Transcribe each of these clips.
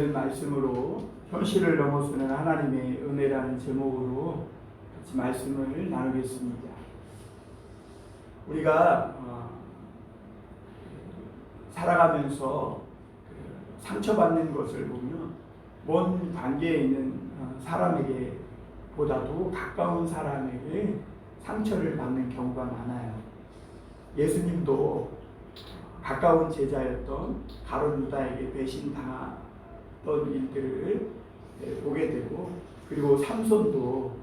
말씀으로 현실을 넘어서는 하나님의 은혜라는 제목으로 같이 말씀을 나누겠습니다. 우리가 살아가면서 상처받는 것을 보면 먼 관계에 있는 사람에게 보다도 가까운 사람에게 상처를 받는 경우가 많아요. 예수님도 가까운 제자였던 가룟 유다에게 배신당했던 일들을 보게 되고, 그리고 삼손도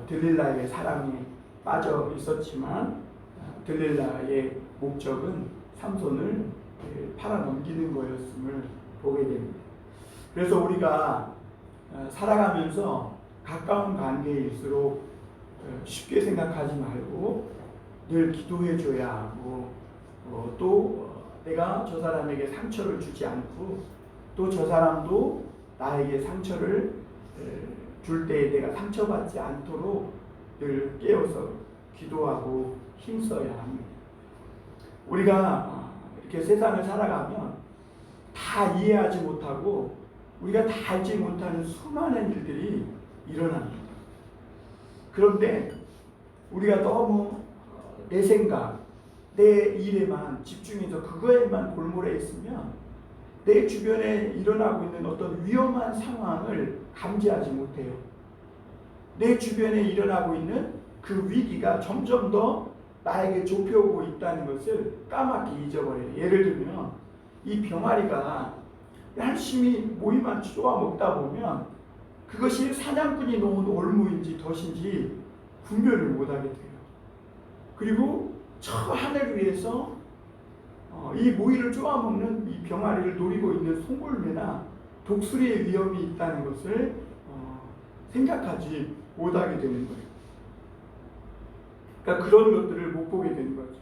들릴라의 사랑에 빠져 있었지만 들릴라의 목적은 삼손을 팔아넘기는 거였음을 보게 됩니다. 그래서 우리가 살아가면서 가까운 관계일수록 쉽게 생각하지 말고 늘 기도해 줘야 하고, 또 내가 저 사람에게 상처를 주지 않고 또 저 사람도 나에게 상처를 줄 때에 내가 상처받지 않도록 늘 깨어서 기도하고 힘써야 합니다. 우리가 이렇게 세상을 살아가면 다 이해하지 못하고 우리가 다 알지 못하는 수많은 일들이 일어납니다. 그런데 우리가 너무 내 생각, 내 일에만 집중해서 그거에만 골몰해 있으면 내 주변에 일어나고 있는 어떤 위험한 상황을 감지하지 못해요. 내 주변에 일어나고 있는 그 위기가 점점 더 나에게 좁혀오고 있다는 것을 까맣게 잊어버려요. 예를 들면 이 병아리가 열심히 모이만 쪼아 먹다 보면 그것이 사냥꾼이 놓은 올무인지 덫인지 분별을 못하게 돼요. 그리고 저 하늘 위에서 이 모이를 쪼아먹는 이 병아리를 노리고 있는 송골매나 독수리의 위험이 있다는 것을 생각하지 못하게 되는 거예요. 그러니까 그런 것들을 못 보게 되는 거죠.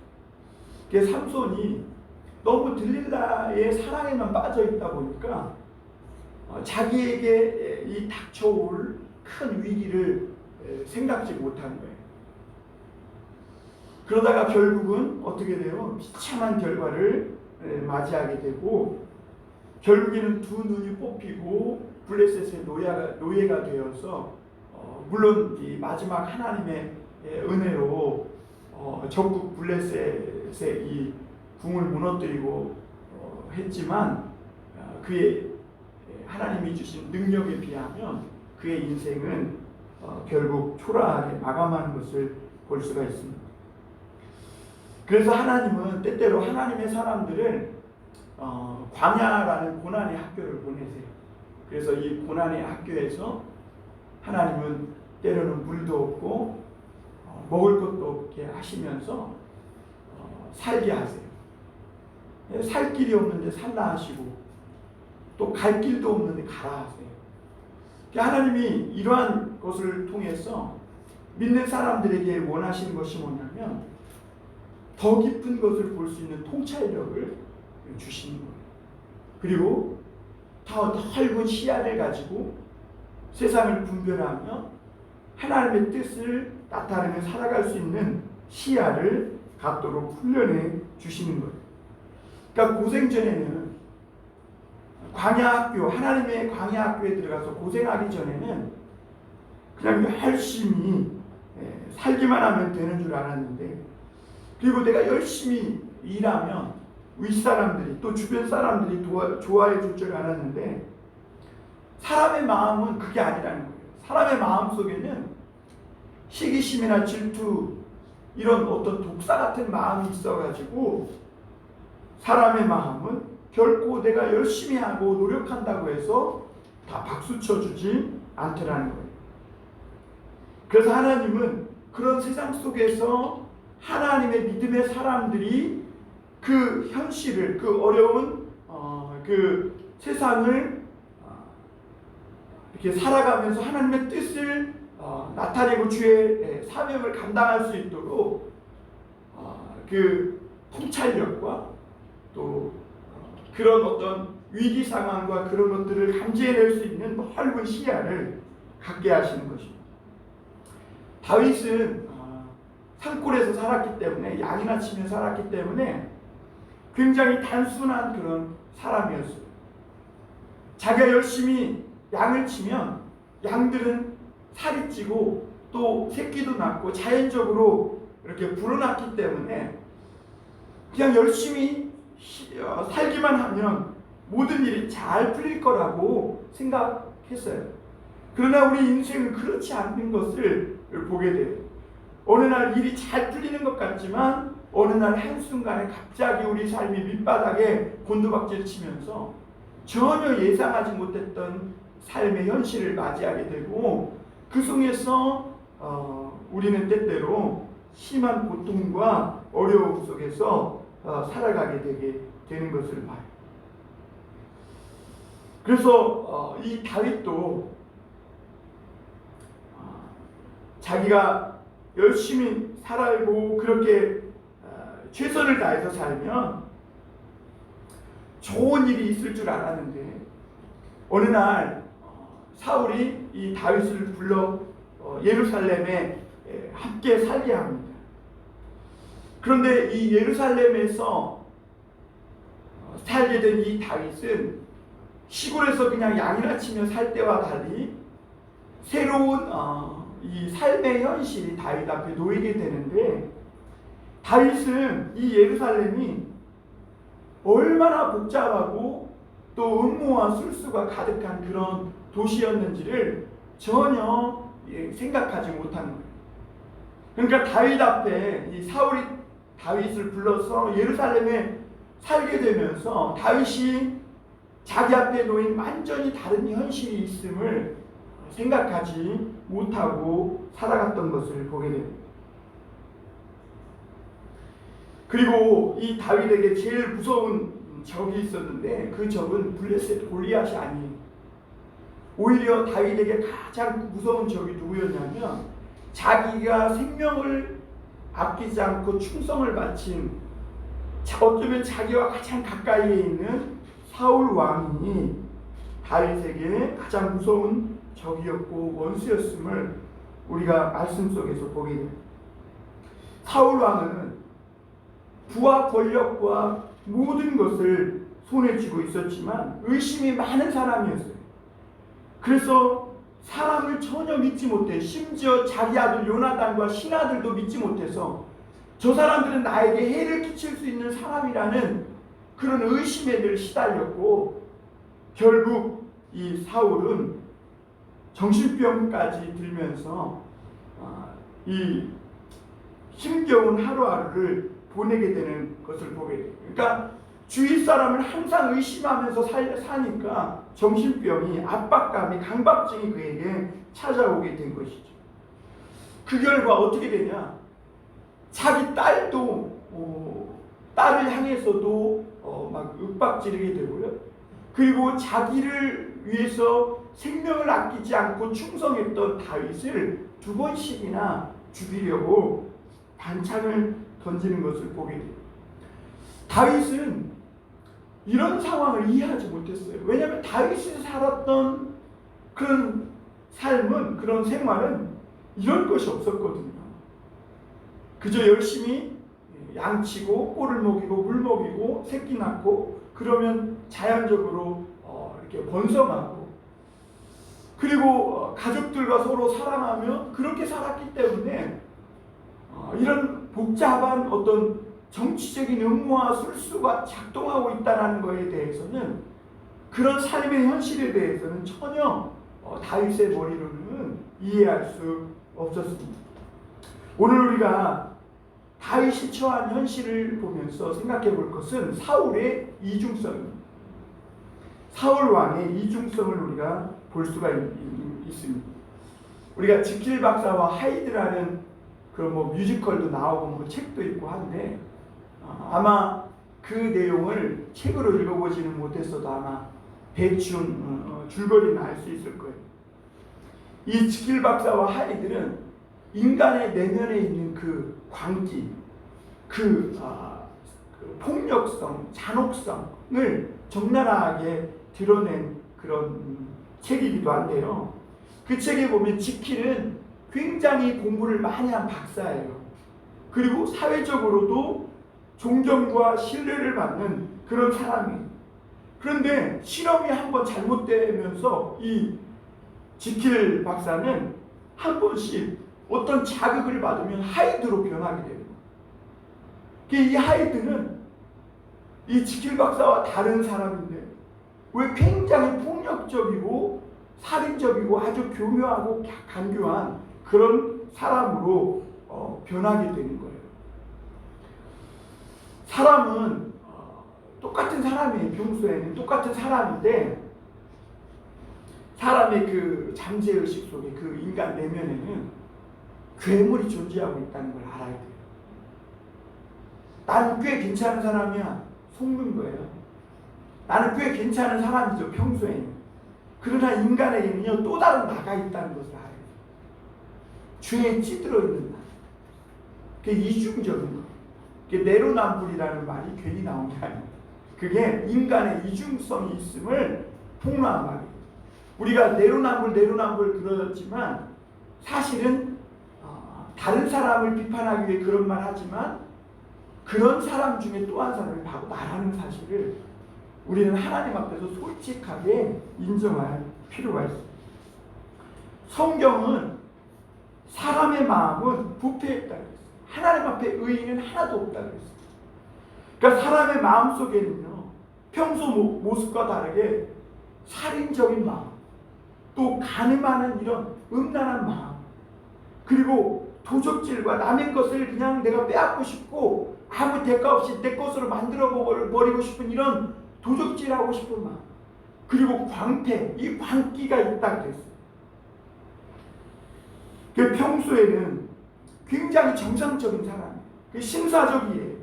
그게 삼손이 너무 들릴라의 사랑에만 빠져 있다 보니까 자기에게 이 닥쳐올 큰 위기를 생각지 못하는 거예요. 그러다가 결국은 어떻게 돼요? 비참한 결과를 맞이하게 되고, 결국에는 두 눈이 뽑히고 블레셋의 노예가 되어서 물론 이 마지막 하나님의 은혜로 전국 블레셋의 이 궁을 무너뜨리고 했지만 그의 하나님이 주신 능력에 비하면 그의 인생은 결국 초라하게 마감하는 것을 볼 수가 있습니다. 그래서 하나님은 때때로 하나님의 사람들을 광야라는 고난의 학교를 보내세요. 그래서 이 고난의 학교에서 하나님은 때로는 물도 없고 먹을 것도 없게 하시면서 살게 하세요. 살 길이 없는데 살라 하시고 또 갈 길도 없는데 가라 하세요. 하나님이 이러한 것을 통해서 믿는 사람들에게 원하시는 것이 뭐냐면 더 깊은 것을 볼 수 있는 통찰력을 주시는 거예요. 그리고 더 넓은 시야를 가지고 세상을 분별하며 하나님의 뜻을 나타내며 살아갈 수 있는 시야를 갖도록 훈련해 주시는 거예요. 그러니까 고생 전에는 광야학교, 하나님의 광야학교에 들어가서 고생하기 전에는 그냥 열심히 살기만 하면 되는 줄 알았는데, 그리고 내가 열심히 일하면 윗사람들이 또 주변 사람들이 좋아해 줄 줄 알았는데, 사람의 마음은 그게 아니라는 거예요. 사람의 마음 속에는 시기심이나 질투, 이런 어떤 독사 같은 마음이 있어가지고 사람의 마음은 결코 내가 열심히 하고 노력한다고 해서 다 박수 쳐주지 않더라는 거예요. 그래서 하나님은 그런 세상 속에서 하나님의 믿음의 사람들이 그 현실을, 그 어려운 그 세상을 이렇게 살아가면서 하나님의 뜻을 나타내고 주의 사명을 감당할 수 있도록 그 통찰력과 또 그런 어떤 위기 상황과 그런 것들을 감지해낼 수 있는 넓은 시야를 갖게 하시는 것입니다. 다윗은 산골에서 살았기 때문에, 양이나 치며 살았기 때문에 굉장히 단순한 그런 사람이었어요. 자기가 열심히 양을 치면 양들은 살이 찌고 또 새끼도 낳고 자연적으로 이렇게 불어났기 때문에 그냥 열심히 살기만 하면 모든 일이 잘 풀릴 거라고 생각했어요. 그러나 우리 인생은 그렇지 않는 것을 보게 돼요. 어느 날 일이 잘 풀리는 것 같지만 어느 날 한순간에 갑자기 우리 삶이 밑바닥에 곤두박질 치면서 전혀 예상하지 못했던 삶의 현실을 맞이하게 되고 그 속에서 우리는 때때로 심한 고통과 어려움 속에서 살아가게 되는 것을 봐요. 그래서 이 다윗도 자기가 열심히 살고 그렇게 최선을 다해서 살면 좋은 일이 있을 줄 알았는데 어느 날 사울이 이 다윗을 불러 예루살렘에 함께 살게 합니다. 그런데 이 예루살렘에서 살게 된 이 다윗은 시골에서 그냥 양이나 치며 살 때와 달리 새로운 이 삶의 현실이 다윗 앞에 놓이게 되는데 다윗은 이 예루살렘이 얼마나 복잡하고 또 음모와 술수가 가득한 그런 도시였는지를 전혀 생각하지 못한 거예요. 그러니까 다윗 앞에 이 사울이 다윗을 불러서 예루살렘에 살게 되면서 다윗이 자기 앞에 놓인 완전히 다른 현실이 있음을 생각하지 못하고 살아갔던 것을 보게 됩니다. 그리고 이 다윗에게 제일 무서운 적이 있었는데 그 적은 블레셋 골리앗이 아니에요. 오히려 다윗에게 가장 무서운 적이 누구였냐면 자기가 생명을 아끼지 않고 충성을 바친 어쩌면 자기와 가장 가까이에 있는 사울 왕이 다윗에게 가장 무서운 적이었고 원수였음을 우리가 말씀 속에서 보게 됩니다. 사울 왕은 부와 권력과 모든 것을 손에 쥐고 있었지만 의심이 많은 사람이었어요. 그래서 사람을 전혀 믿지 못해 심지어 자기 아들 요나단과 신하들도 믿지 못해서 저 사람들은 나에게 해를 끼칠 수 있는 사람이라는 그런 의심에 늘 시달렸고 결국 이 사울은 정신병까지 들면서 이 힘겨운 하루하루를 보내게 되는 것을 보게 돼요. 그러니까 주위 사람을 항상 의심하면서 사니까 정신병이, 압박감이, 강박증이 그에게 찾아오게 된 것이죠. 그 결과 어떻게 되냐? 자기 딸도 딸을 향해서도 막 윽박지르게 되고요. 그리고 자기를 위해서 생명을 아끼지 않고 충성했던 다윗을 2번씩이나 죽이려고 단창을 던지는 것을 보게 돼요. 다윗은 이런 상황을 이해하지 못했어요. 왜냐하면 다윗이 살았던 그런 삶은, 그런 생활은 이런 것이 없었거든요. 그저 열심히 양치고 꼴을 먹이고 물 먹이고 새끼 낳고 그러면 자연적으로 이렇게 번성하고 그리고 가족들과 서로 사랑하며 그렇게 살았기 때문에 이런 복잡한 어떤 정치적인 음모와 술수가 작동하고 있다는 것에 대해서는, 그런 삶의 현실에 대해서는 전혀 다윗의 머리로는 이해할 수 없었습니다. 오늘 우리가 다윗이 처한 현실을 보면서 생각해 볼 것은 사울의 이중성입니다. 사울 왕의 이중성을 우리가 볼 수가 있습니다. 우리가 지킬 박사와 하이드라는 그런 뮤지컬도 나오고 책도 있고 한데 아마 그 내용을 책으로 읽어보지는 못했어도 아마 대충 줄거리는 알 수 있을 거예요. 이 지킬 박사와 하이드는 인간의 내면에 있는 그 광기, 그 폭력성, 잔혹성을 적나라하게 드러낸 그런 책이기도 한데요. 그 책에 보면 지킬은 굉장히 공부를 많이 한 박사예요. 그리고 사회적으로도 존경과 신뢰를 받는 그런 사람이에요. 그런데 실험이 한번 잘못되면서 이 지킬 박사는 한 번씩 어떤 자극을 받으면 하이드로 변하게 됩니다. 이 하이드는 이 지킬 박사와 다른 사람인데 왜 굉장히 폭력적이고 살인적이고 아주 교묘하고 간교한 그런 사람으로 변하게 되는 거예요. 사람은 똑같은 사람이에요. 평소에는 똑같은 사람인데 사람의 그 잠재의식 속에 그 인간 내면에는 괴물이 존재하고 있다는 걸 알아야 돼요. 나는 꽤 괜찮은 사람이야. 속는 거예요. 나는 꽤 괜찮은 사람이죠. 평소에는. 그러나 인간에게는요 또 다른 나가 있다는 것을 알아야 돼요. 죄에 찌들어 있는 나. 그게 이중적인 거. 그게 내로남불이라는 말이 괜히 나온 게 아니에요. 그게 인간의 이중성이 있음을 폭로한 말이에요. 우리가 내로남불 그러지만 사실은 다른 사람을 비판하기 위해 그런 말 하지만 그런 사람 중에 또 한 사람을 바로 말하는 사실을 우리는 하나님 앞에서 솔직하게 인정할 필요가 있습니다. 성경은 사람의 마음은 부패했다고 했어요. 하나님 앞에 의인은 하나도 없다고 했어요. 그러니까 사람의 마음 속에는요 평소 모습과 다르게 살인적인 마음, 또 가늠하는 이런 음란한 마음, 그리고 도적질과 남의 것을 그냥 내가 빼앗고 싶고 아무 대가 없이 내 것으로 만들어 버리고 싶은 이런 도적질하고 싶은 마음, 그리고 광패, 이 광기가 있다고 했어요. 그 평소에는 굉장히 정상적인 사람, 그 심사적이에요.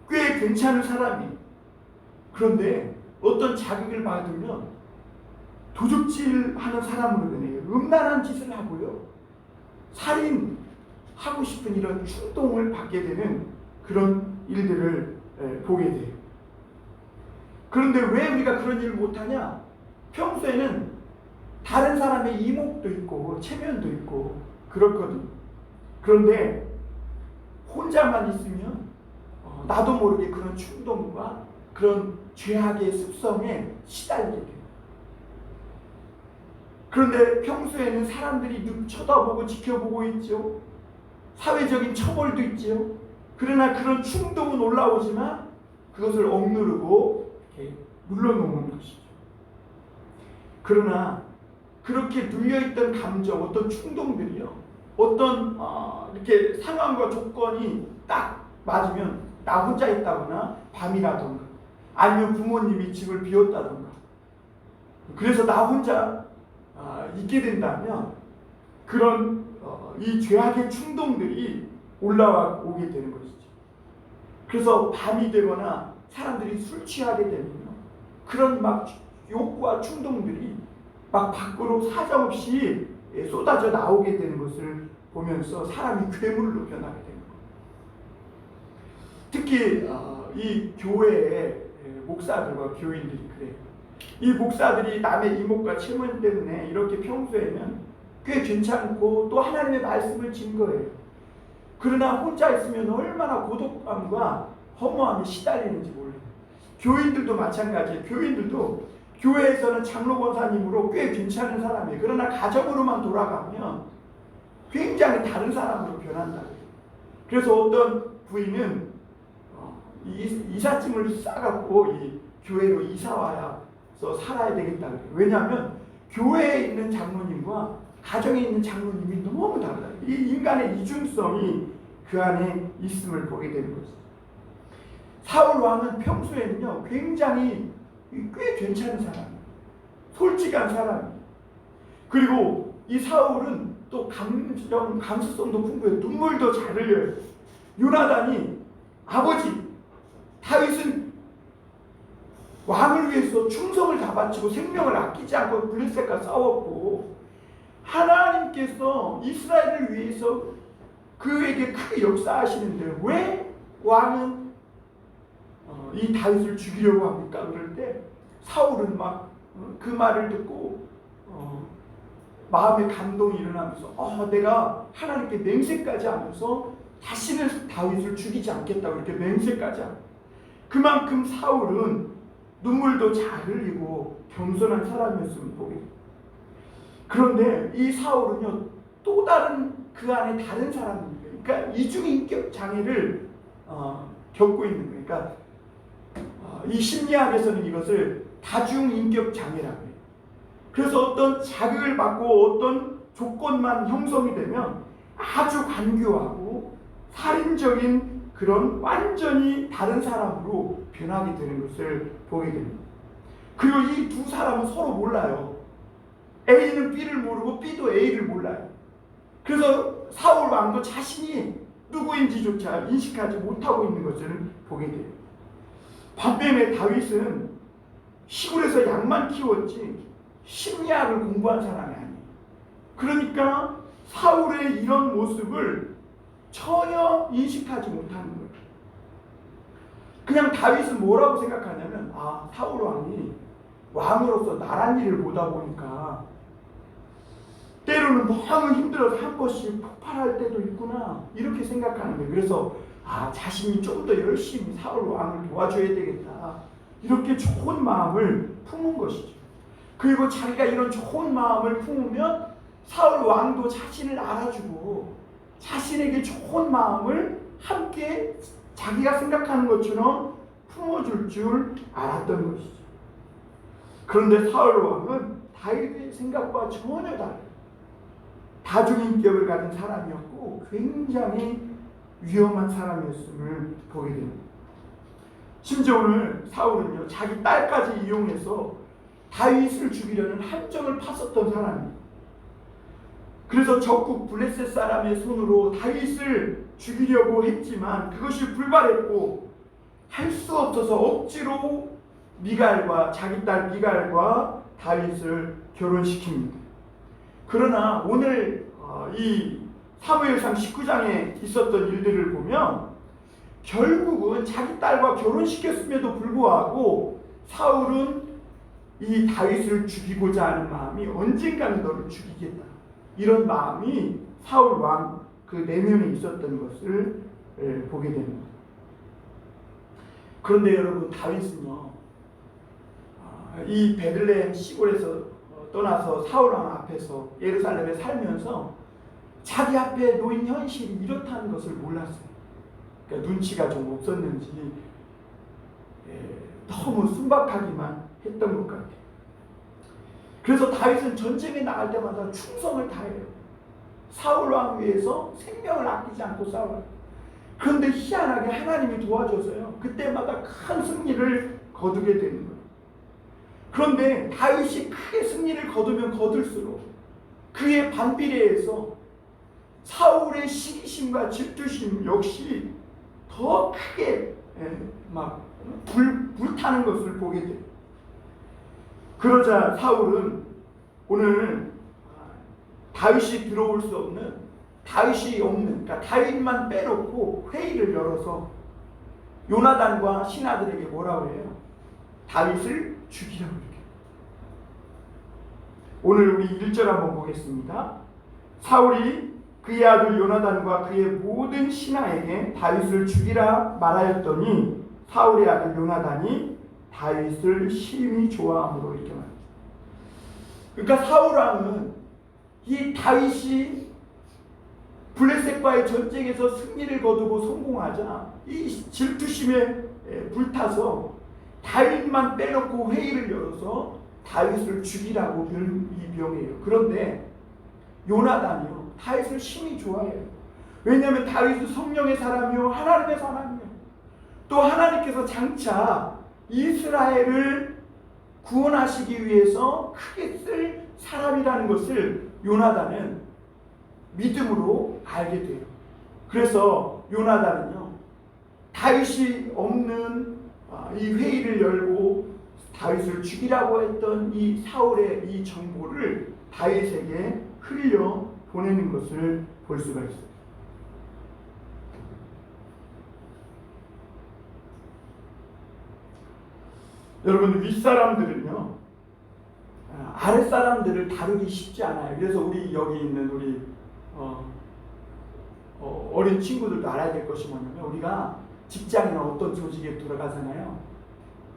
꽤 괜찮은 사람이. 그런데 어떤 자극을 받으면 도적질하는 사람으로 되네요. 음란한 짓을 하고요. 살인하고 싶은 이런 충동을 받게 되는 그런 일들을 보게 돼요. 그런데 왜 우리가 그런 일을 못하냐? 평소에는 다른 사람의 이목도 있고 체면도 있고 그렇거든. 그런데 혼자만 있으면 나도 모르게 그런 충동과 그런 죄악의 습성에 시달리게 돼요. 그런데 평소에는 사람들이 쳐다보고 지켜보고 있죠. 사회적인 처벌도 있죠. 그러나 그런 충동은 올라오지만 그것을 억누르고 이렇게 눌러놓는 것이죠. 그러나 그렇게 눌려있던 감정, 어떤 충동들이요, 어떤 이렇게 상황과 조건이 딱 맞으면 나 혼자 있다거나 밤이라던가 아니면 부모님이 집을 비웠다던가 그래서 나 혼자 있게 된다면 그런 이 죄악의 충동들이 올라오게 되는 것이죠. 그래서 밤이 되거나 사람들이 술 취하게 되면 그런 막 욕구와 충동들이 막 밖으로 사정없이 쏟아져 나오게 되는 것을 보면서 사람이 괴물로 변하게 되는 거예요. 특히 이 교회의 목사들과 교인들이 그래요. 이 목사들이 남의 이목과 체면 때문에 이렇게 평소에는 꽤 괜찮고 또 하나님의 말씀을 증거해요. 그러나 혼자 있으면 얼마나 고독감과 허무함에 시달리는지 몰라요. 교인들도 마찬가지예요. 교인들도 교회에서는 장로 권사님으로 꽤 괜찮은 사람이에요. 그러나 가정으로만 돌아가면 굉장히 다른 사람으로 변한다고 해요. 그래서 어떤 부인은 이삿짐을 싸갖고 이 교회로 이사와서 살아야 되겠다고 해요. 왜냐하면 교회에 있는 장로님과 가정에 있는 장로님이 너무 다르다. 이 인간의 이중성이 그 안에 있음을 보게 되는 것이죠. 사울 왕은 평소에는요 굉장히 꽤 괜찮은 사람이에요. 솔직한 사람이에요. 그리고 이 사울은 또 감수성도 풍부해요. 눈물도 잘 흘려요. 요나단이 아버지 다윗은 왕을 위해서 충성을 다 바치고 생명을 아끼지 않고 블레셋과 싸웠고 하나님께서 이스라엘을 위해서 그에게 크게 역사하시는데 왜 왕은 이 다윗을 죽이려고 합니까? 그럴 때 사울은 막 그 말을 듣고 마음의 감동이 일어나면서 내가 하나님께 맹세까지 하면서 다시는 다윗을 죽이지 않겠다고 이렇게 맹세까지 하고 그만큼 사울은 눈물도 잘 흘리고 겸손한 사람이었으면 보게. 그런데 이 사울은요, 또 다른 그 안에 다른 사람입니다. 그러니까 이중인격 장애를 겪고 있는 거예요. 그러니까 이 심리학에서는 이것을 다중인격 장애라고 해요. 그래서 어떤 자극을 받고 어떤 조건만 형성이 되면 아주 간교하고 살인적인 그런 완전히 다른 사람으로 변하게 되는 것을 보게 됩니다. 그리고 이 두 사람은 서로 몰라요. A는 B를 모르고 B도 A를 몰라요. 그래서 사울 왕도 자신이 누구인지조차 인식하지 못하고 있는 것을 보게 돼요. 반면에 다윗은 시골에서 양만 키웠지 심리학을 공부한 사람이 아니에요. 그러니까 사울의 이런 모습을 전혀 인식하지 못하는 거예요. 그냥 다윗은 뭐라고 생각하냐면, 사울 왕이 왕으로서 나란 일을 보다 보니까 때로는 너무 힘들어서 한 번씩 폭발할 때도 있구나, 이렇게 생각하는 거예요. 그래서 자신이 좀 더 열심히 사울 왕을 도와줘야 되겠다, 이렇게 좋은 마음을 품은 것이죠. 그리고 자기가 이런 좋은 마음을 품으면 사울 왕도 자신을 알아주고 자신에게 좋은 마음을 함께 자기가 생각하는 것처럼 품어줄 줄 알았던 것이죠. 그런데 사울 왕은 다윗의 생각과 전혀 다른 다중인격을 가진 사람이었고 굉장히 위험한 사람이었음을 보게 됩니다. 심지어 오늘 사울은요, 자기 딸까지 이용해서 다윗을 죽이려는 함정을 팠었던 사람입니다. 그래서 적국 블레셋 사람의 손으로 다윗을 죽이려고 했지만 그것이 불발했고 할 수 없어서 억지로 미갈과 자기 딸 미갈과 다윗을 결혼시킵니다. 그러나 오늘 이 사무엘상 19장에 있었던 일들을 보면 결국은 자기 딸과 결혼시켰음에도 불구하고 사울은 이 다윗을 죽이고자 하는 마음이 언젠가는 너를 죽이겠다, 이런 마음이 사울 왕 그 내면에 있었던 것을 보게 됩니다. 그런데 여러분, 다윗은요, 이 베들레헴 시골에서 떠나서 사울 왕 앞에서 예루살렘에 살면서 자기 앞에 놓인 현실이 이렇다는 것을 몰랐어요. 그러니까 눈치가 좀 없었는지 너무 순박하기만 했던 것 같아요. 그래서 다윗은 전쟁에 나갈 때마다 충성을 다해요. 사울 왕 위해서 생명을 아끼지 않고 싸워요. 그런데 희한하게 하나님이 도와줘서요, 그때마다 큰 승리를 거두게 되는 거예요. 그런데 다윗이 크게 승리를 거두면 거둘수록 그의 반비례해서 사울의 시기심과 질투심 역시 더 크게 불타는 것을 보게 돼요. 그러자 사울은 오늘 다윗이 들어올 수 없는, 다윗이 없는, 그러니까 다윗만 빼놓고 회의를 열어서 요나단과 신하들에게 뭐라고 해요? 다윗을 죽이라고 이렇게. 오늘 우리 1절 한번 보겠습니다. 사울이 그의 아들 요나단과 그의 모든 신하에게 다윗을 죽이라 말하였더니 사울의 아들 요나단이 다윗을 심히 좋아함으로 이렇게 말합니다. 그러니까 사울 왕은 이 다윗이 블레셋과의 전쟁에서 승리를 거두고 성공하자 이 질투심에 불타서 다윗만 빼놓고 회의를 열어서 다윗을 죽이라고 이 병이에요. 그런데 요나단이요, 다윗을 심히 좋아해요. 왜냐하면 다윗은 성령의 사람이요, 하나님의 사람이요, 또 하나님께서 장차 이스라엘을 구원하시기 위해서 크게 쓸 사람이라는 것을 요나단은 믿음으로 알게 돼요. 그래서 요나단은요, 다윗이 없는 이 회의를 열고 다윗을 죽이라고 했던 이 사울의 이 정보를 다윗에게 흘려 보내는 것을 볼 수가 있어요. 여러분, 윗사람들은요, 아랫사람들을 다루기 쉽지 않아요. 그래서 우리 여기 있는 우리 어린 친구들도 알아야 될 것이 뭐냐면, 우리가 직장이나 어떤 조직에 들어가잖아요.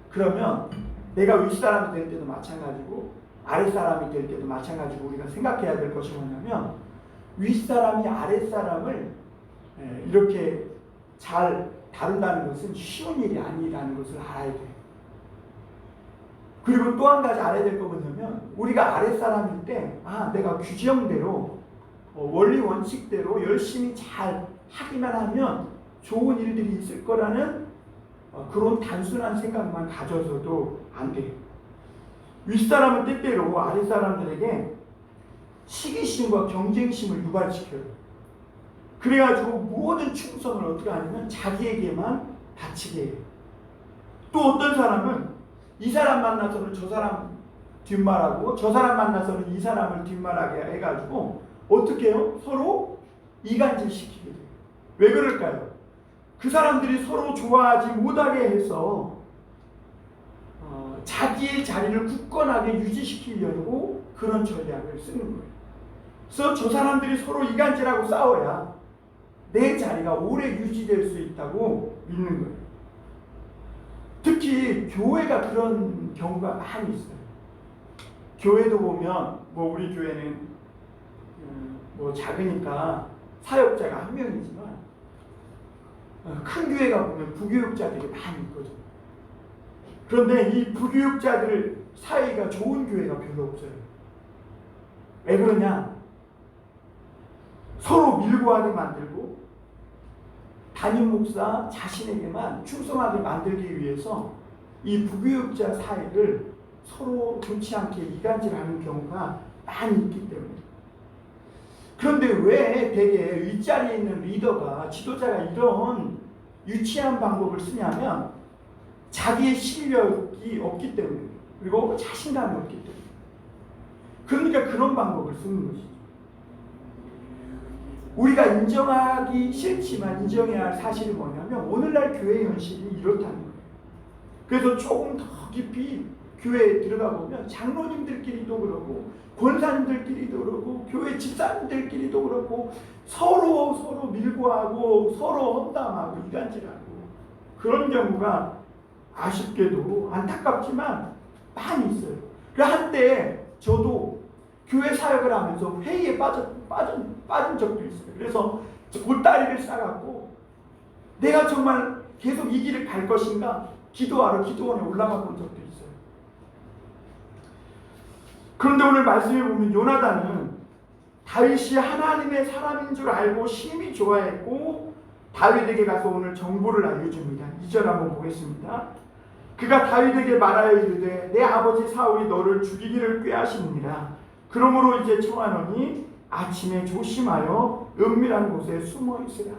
그러면 내가 윗사람이 될 때도 마찬가지고 아랫사람이 될 때도 마찬가지고 우리가 생각해야 될 것이 뭐냐면 윗사람이 아랫사람을 이렇게 잘 다룬다는 것은 쉬운 일이 아니라는 것을 알아야 돼요. 그리고 또 한 가지 알아야 될 거 뭐냐면 우리가 아랫사람일 때 내가 규정대로 원리 원칙대로 열심히 잘 하기만 하면 좋은 일들이 있을 거라는 그런 단순한 생각만 가져서도 안 돼요. 윗사람은 때때로 아랫사람들에게 시기심과 경쟁심을 유발시켜요. 그래가지고 모든 충성을 어떻게 하냐면 자기에게만 바치게 해요. 또 어떤 사람은 이 사람 만나서는 저 사람 뒷말하고 저 사람 만나서는 이 사람을 뒷말하게 해가지고 어떻게 해요? 서로 이간질시키게 돼요. 왜 그럴까요? 그 사람들이 서로 좋아하지 못하게 해서 자기의 자리를 굳건하게 유지시키려고 그런 전략을 쓰는 거예요. 그래서 저 사람들이 서로 이간질하고 싸워야 내 자리가 오래 유지될 수 있다고 믿는 거예요. 특히 교회가 그런 경우가 많이 있어요. 교회도 보면 우리 교회는 작으니까 사역자가 한 명이지만 큰 교회가 보면 부교육자들이 많이 있거든요. 그런데 이 부교육자들 사이가 좋은 교회가 별로 없어요. 왜 그러냐? 서로 밀고 하게 만들고 담임 목사 자신에게만 충성하게 만들기 위해서 이 부교육자 사이를 서로 좋지 않게 이간질하는 경우가 많이 있기 때문에. 그런데 왜 대개 윗자리에 있는 리더가 지도자가 이런 유치한 방법을 쓰냐면 자기의 실력이 없기 때문에 그리고 자신감이 없기 때문에. 그러니까 그런 방법을 쓰는 것이죠. 우리가 인정하기 싫지만 인정해야 할 사실이 뭐냐면 오늘날 교회 현실이 이렇다는 거예요. 그래서 조금 더 깊이 교회에 들어가 보면 장로님들끼리도 그러고 권사님들끼리도 그러고 교회 집사님들끼리도 그렇고 서로 밀고 하고 서로 험담하고 이간질하고 그런 경우가 아쉽게도 안타깝지만 많이 있어요. 한때 저도 교회 사역을 하면서 회의에 빠진 적도 있어요. 그래서 보따리를 싸갖고 내가 정말 계속 이 길을 갈 것인가 기도하러 기도원에 올라가 본 적도 있어요. 그런데 오늘 말씀에 보면 요나단은 다윗이 하나님의 사람인 줄 알고 심히 좋아했고 다윗에게 가서 오늘 정보를 알려줍니다. 2절 한번 보겠습니다. 그가 다윗에게 말하여 이르되 내 아버지 사울이 너를 죽이기를 꾀하시느니라. 그러므로 이제 청하노니 아침에 조심하여 은밀한 곳에 숨어 있으라.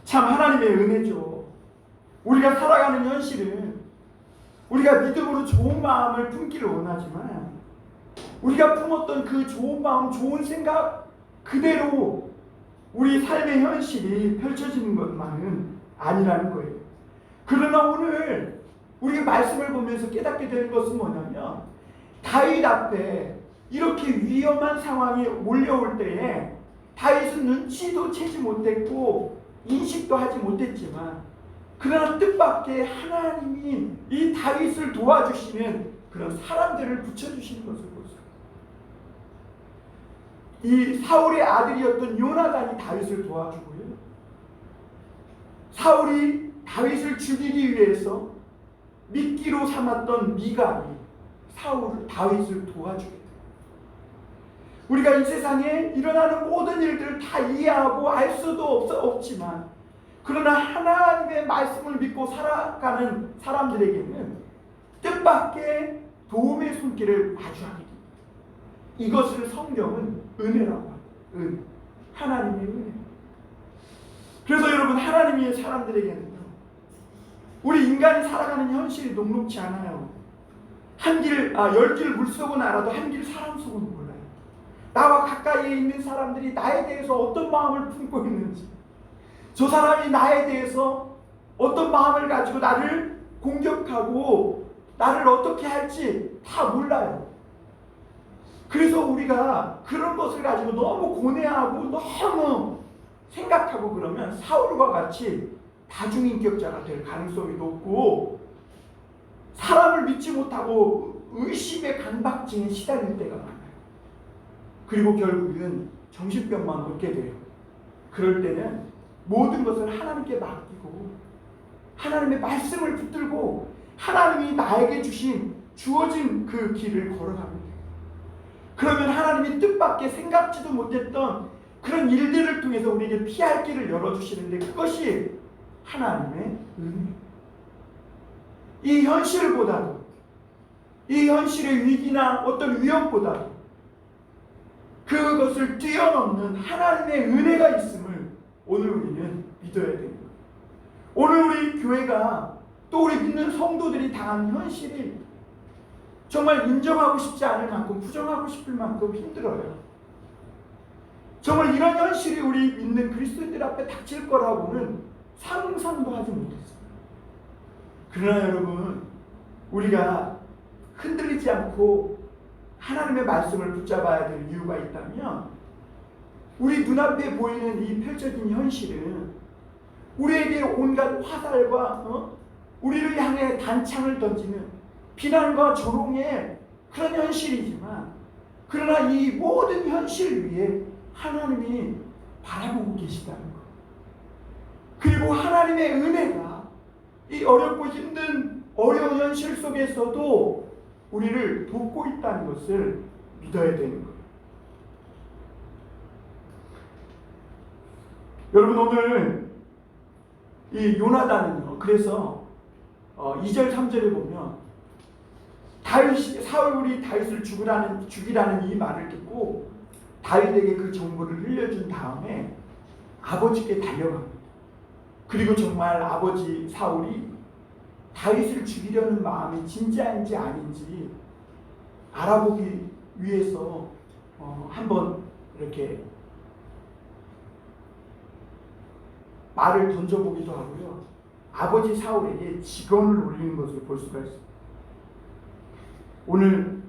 참 하나님의 은혜죠. 우리가 살아가는 현실은 우리가 믿음으로 좋은 마음을 품기를 원하지만 우리가 품었던 그 좋은 마음, 좋은 생각 그대로 우리 삶의 현실이 펼쳐지는 것만은 아니라는 거예요. 그러나 오늘 우리 말씀을 보면서 깨닫게 되는 것은 뭐냐면 다윗 앞에 이렇게 위험한 상황이 몰려올 때에 다윗은 눈치도 채지 못했고 인식도 하지 못했지만 그러나 뜻밖의 하나님이 이 다윗을 도와주시는 그런 사람들을 붙여주시는 것을 보세요. 이 사울의 아들이었던 요나단이 다윗을 도와주고요. 사울이 다윗을 죽이기 위해서 미끼로 삼았던 미갈이 다윗을 도와주게 돼요. 우리가 이 세상에 일어나는 모든 일들을 다 이해하고 알 수도 없지만 그러나 하나님의 말씀을 믿고 살아가는 사람들에게는 뜻밖의 도움의 손길을 마주하게 됩니다. 이것을 성경은 은혜라고 합니다. 하나님의 은혜. 그래서 여러분 하나님의 사람들에게는요. 우리 인간이 살아가는 현실이 녹록지 않아요. 열 길 물속은 알아도 한 길 사람 속은 몰라요. 나와 가까이에 있는 사람들이 나에 대해서 어떤 마음을 품고 있는지 저 사람이 나에 대해서 어떤 마음을 가지고 나를 공격하고 나를 어떻게 할지 다 몰라요. 그래서 우리가 그런 것을 가지고 너무 고뇌하고 너무 생각하고 그러면 사울과 같이 다중인격자가 될 가능성이 높고 사람을 믿지 못하고 의심의 강박증에 시달릴 때가 많아요. 그리고 결국은 정신병만 얻게 돼요. 그럴 때는 모든 것을 하나님께 맡기고 하나님의 말씀을 붙들고 하나님이 나에게 주어진 그 길을 걸어가면 돼요. 그러면 하나님이 뜻밖의 생각지도 못했던 그런 일들을 통해서 우리에게 피할 길을 열어주시는데 그것이 하나님의 은혜. 이 현실보다도 이 현실의 위기나 어떤 위협보다도 그것을 뛰어넘는 하나님의 은혜가 있음을 오늘 우리는 믿어야 됩니다. 오늘 우리 교회가 또 우리 믿는 성도들이 당한 현실이 정말 인정하고 싶지 않을 만큼 부정하고 싶을 만큼 힘들어요. 정말 이런 현실이 우리 믿는 그리스도인들 앞에 닥칠 거라고는 상상도 하지 못했어요. 그러나 여러분, 우리가 흔들리지 않고 하나님의 말씀을 붙잡아야 될 이유가 있다면 우리 눈앞에 보이는 이 펼쳐진 현실은 우리에게 온갖 화살과 우리를 향해 단창을 던지는 비난과 조롱의 그런 현실이지만 그러나 이 모든 현실 위에 하나님이 바라보고 계시다는 것. 그리고 하나님의 은혜가 이 어렵고 힘든 어려운 현실 속에서도 우리를 돕고 있다는 것을 믿어야 되는 거예요. 여러분, 오늘 이 요나단은요, 그래서 2절 3절에 보면 사울이 다윗을 죽이라는 이 말을 듣고 다윗에게 그 정보를 흘려준 다음에 아버지께 달려갑니다. 그리고 정말 아버지 사울이 다윗을 죽이려는 마음이 진짜인지 아닌지 알아보기 위해서 한번 이렇게 말을 던져보기도 하고요. 아버지 사울에게 직언을 올리는 것을 볼 수가 있습니다. 오늘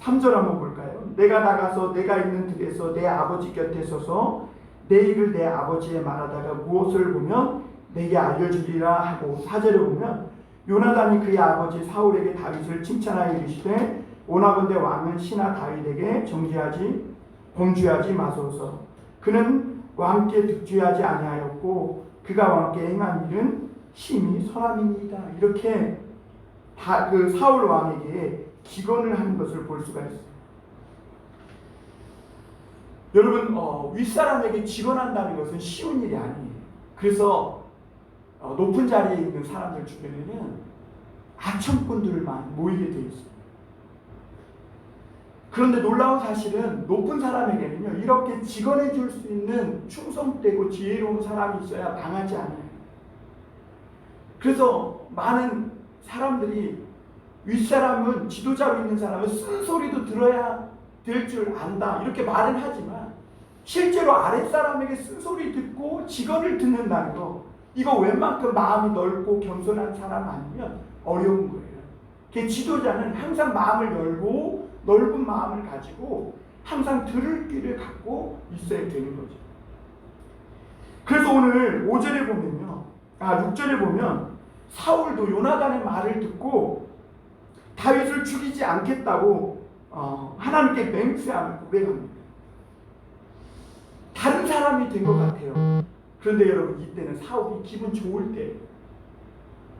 3절 한번 볼까요? 내가 나가서 내가 있는 들에서 내 아버지 곁에 서서 내 일을 내 아버지에 말하다가 무엇을 보면 내게 알려주리라 하고 4절에 보면 요나단이 그의 아버지 사울에게 다윗을 칭찬하여 이르시되 원하건대 왕은 신하 다윗에게 범죄하지 마소서. 그는 왕께 득죄하지 아니하였고 그가 왕께 행한 일은 심히 선함이니이다. 이렇게 그 사울 왕에게 기건을 하는 것을 볼 수가 있습니다. 여러분, 윗사람에게 직언한다는 것은 쉬운 일이 아니에요. 그래서 높은 자리에 있는 사람들 주변에는 아첨꾼들만 모이게 되어 있습니다. 그런데 놀라운 사실은 높은 사람에게는요, 이렇게 직언해 줄 수 있는 충성되고 지혜로운 사람이 있어야 망하지 않아요. 그래서 많은 사람들이 윗사람은, 지도자로 있는 사람은 쓴소리도 들어야 될 줄 안다 이렇게 말은 하지만 실제로 아랫사람에게 쓴소리 듣고 직언을 듣는다는 거, 이거 웬만큼 마음이 넓고 겸손한 사람 아니면 어려운 거예요. 그 지도자는 항상 마음을 열고 넓은 마음을 가지고 항상 들을 귀를 갖고 있어야 되는 거죠. 그래서 오늘 5절에 보면요, 6절에 보면 사울도 요나단의 말을 듣고 다윗을 죽이지 않겠다고 하나님께 맹세함을 고백합니다. 다른 사람이 된 것 같아요. 그런데 여러분, 이때는 사울이 기분 좋을 때,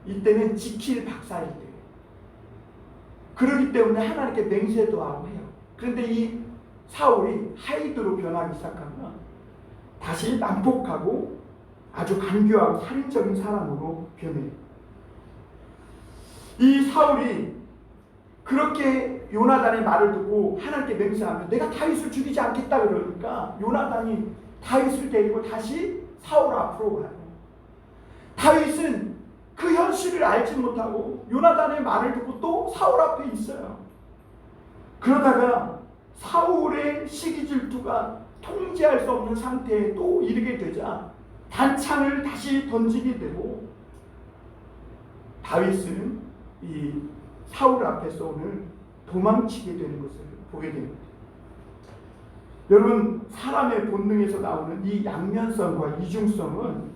이때는 지킬 박사일 때, 그렇기 때문에 하나님께 맹세도 하고 해요. 그런데 이 사울이 하이드로 변하기 시작하면 다시 난폭하고 아주 간교하고 살인적인 사람으로 변해요. 이 사울이 그렇게 요나단의 말을 듣고 하나님께 맹세하면 내가 다윗을 죽이지 않겠다 그러니까 요나단이 다윗을 데리고 다시 사울 앞으로 가요. 다윗은 그 현실을 알지 못하고 요나단의 말을 듣고 또 사울 앞에 있어요. 그러다가 사울의 시기 질투가 통제할 수 없는 상태에 또 이르게 되자 단창을 다시 던지게 되고 다윗은 이 사울 앞에서 오늘 도망치게 되는 것을 보게 됩니다. 여러분, 사람의 본능에서 나오는 이 양면성과 이중성은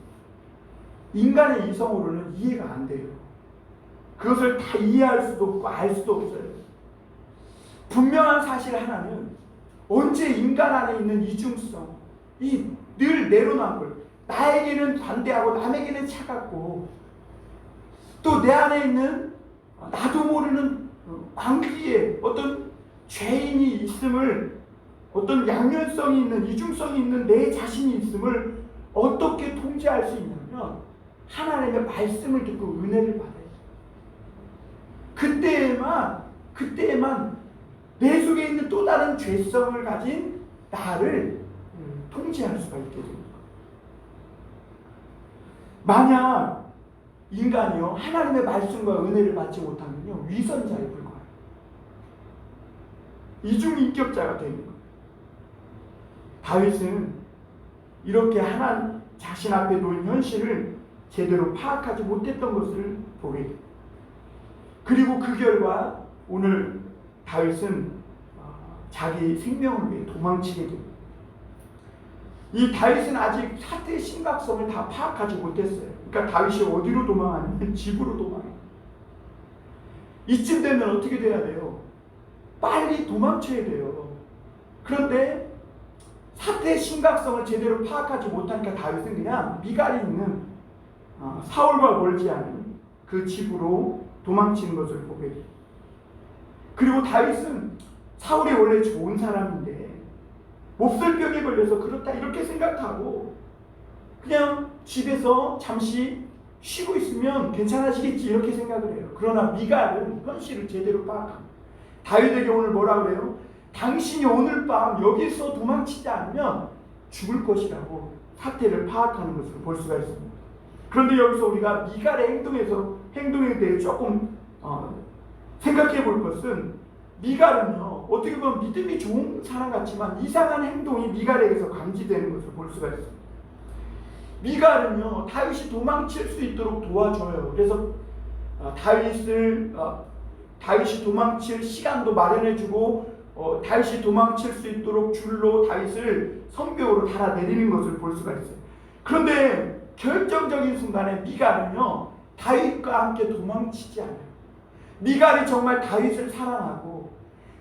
인간의 이성으로는 이해가 안 돼요. 그것을 다 이해할 수도 없고 알 수도 없어요. 분명한 사실 하나는 언제 인간 안에 있는 이중성, 이 늘 내로남불, 나에게는 관대하고 남에게는 차갑고 또 내 안에 있는 나도 모르는 광기에 어떤 죄인이 있음을, 어떤 양면성이 있는, 이중성이 있는 내 자신이 있음을 어떻게 통제할 수 있냐면 하나님의 말씀을 듣고 은혜를 받아요. 그때에만 내 속에 있는 또 다른 죄성을 가진 나를 통제할 수가 있게 됩니다. 만약 인간이요 하나님의 말씀과 은혜를 받지 못하면요 위선자에 불과해요. 이중인격자가 되는 거예요. 다윗은 이렇게 하나님 자신 앞에 놓인 현실을 제대로 파악하지 못했던 것을 보게 돼요. 그리고 그 결과 오늘 다윗은 자기 생명을 위해 도망치게 됩니다. 이 다윗은 아직 사태의 심각성을 다 파악하지 못했어요. 그러니까 다윗이 어디로 도망하냐면 집으로 도망해요. 이쯤 되면 어떻게 돼야 돼요? 빨리 도망쳐야 돼요. 그런데 사태의 심각성을 제대로 파악하지 못하니까 다윗은 그냥 미갈이 있는 사울과 멀지 않은 그 집으로 도망치는 것을 보게 돼요. 그리고 다윗은 사울이 원래 좋은 사람인데 몹쓸 병에 걸려서 그렇다 이렇게 생각하고 그냥 집에서 잠시 쉬고 있으면 괜찮아지겠지 이렇게 생각을 해요. 그러나 미갈은 현실을 제대로 파악합니다. 다윗에게 오늘 뭐라 그래요? 당신이 오늘 밤 여기서 도망치지 않으면 죽을 것이라고 사태를 파악하는 것을 볼 수가 있습니다. 그런데 여기서 우리가 미갈의 행동에 대해 조금 생각해 볼 것은 미갈은요 어떻게 보면 믿음이 좋은 사람 같지만 이상한 행동이 미갈에게서 감지되는 것을 볼 수가 있습니다. 미갈은요 다윗이 도망칠 수 있도록 도와줘요. 그래서 다윗이 도망칠 시간도 마련해주고 다윗이 도망칠 수 있도록 줄로 다윗을 성벽으로 달아내리는 것을 볼 수가 있어요. 그런데 결정적인 순간에 미갈은요 다윗과 함께 도망치지 않아요. 미갈이 정말 다윗을 사랑하고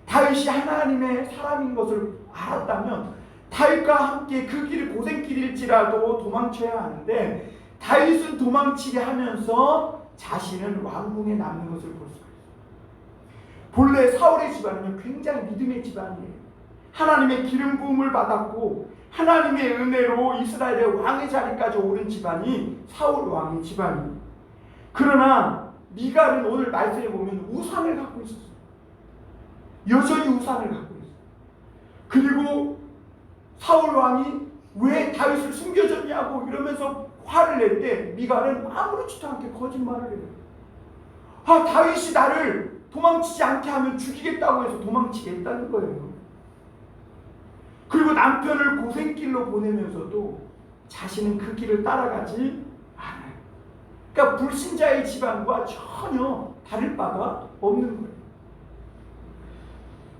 다윗이 하나님의 사람인 것을 알았다면 다윗과 함께 그 길이 고생길일지라도 도망쳐야 하는데 다윗은 도망치게 하면서 자신은 왕궁에 남는 것을 볼 수가 있어요. 본래 사울의 집안은요 굉장히 믿음의 집안이에요. 하나님의 기름 부음을 받았고 하나님의 은혜로 이스라엘의 왕의 자리까지 오른 집안이 사울 왕의 집안이에요. 그러나 미갈은 오늘 말씀에 보면 우상을 갖고 있었어요. 여전히 우상을 갖고 있어요. 그리고 사울 왕이 왜 다윗을 숨겨줬냐고 이러면서 화를 낼 때 미갈은 아무렇지도 않게 거짓말을 해요. 다윗이 나를 도망치지 않게 하면 죽이겠다고 해서 도망치겠다는 거예요. 그리고 남편을 고생길로 보내면서도 자신은 그 길을 따라가지 않아요. 그러니까 불신자의 집안과 전혀 다를 바가 없는 거예요.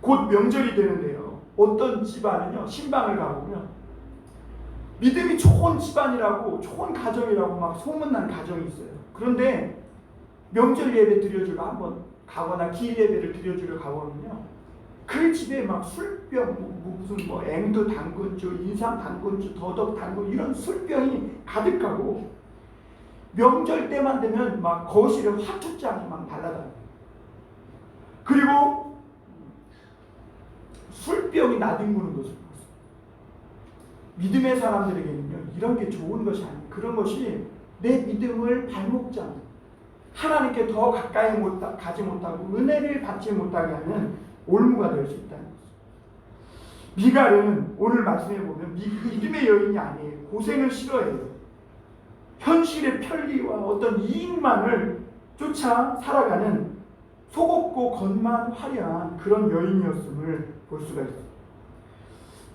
곧 명절이 되는데요. 어떤 집안은요 신방을 가보면 믿음이 좋은 집안이라고 좋은 가정이라고 막 소문난 가정이 있어요. 그런데 명절 예배 드려주러 한번 가거나 기일 예배를 드려주러 가보면요 그 집에 막 술병 무슨 앵두 당근주, 인삼 당근주, 더덕 당근 이런 술병이 가득하고 명절 때만 되면 막 거실에 화투장이 막 날아다녀요. 그리고 술병이 나뒹구는 것을 봤어요. 믿음의 사람들에게는요 이런 게 좋은 것이 아니에요. 그런 것이 내 믿음을 발목잡는, 하나님께 더 가까이 가지 못하고 은혜를 받지 못하게 하는 올무가 될 수 있다는 것입니다. 미갈은 오늘 말씀해 보면 믿음의 여인이 아니에요. 고생을 싫어해요. 현실의 편리와 어떤 이익만을 쫓아 살아가는 속없고 겉만 화려한 그런 여인이었음을 볼 수가 있어요.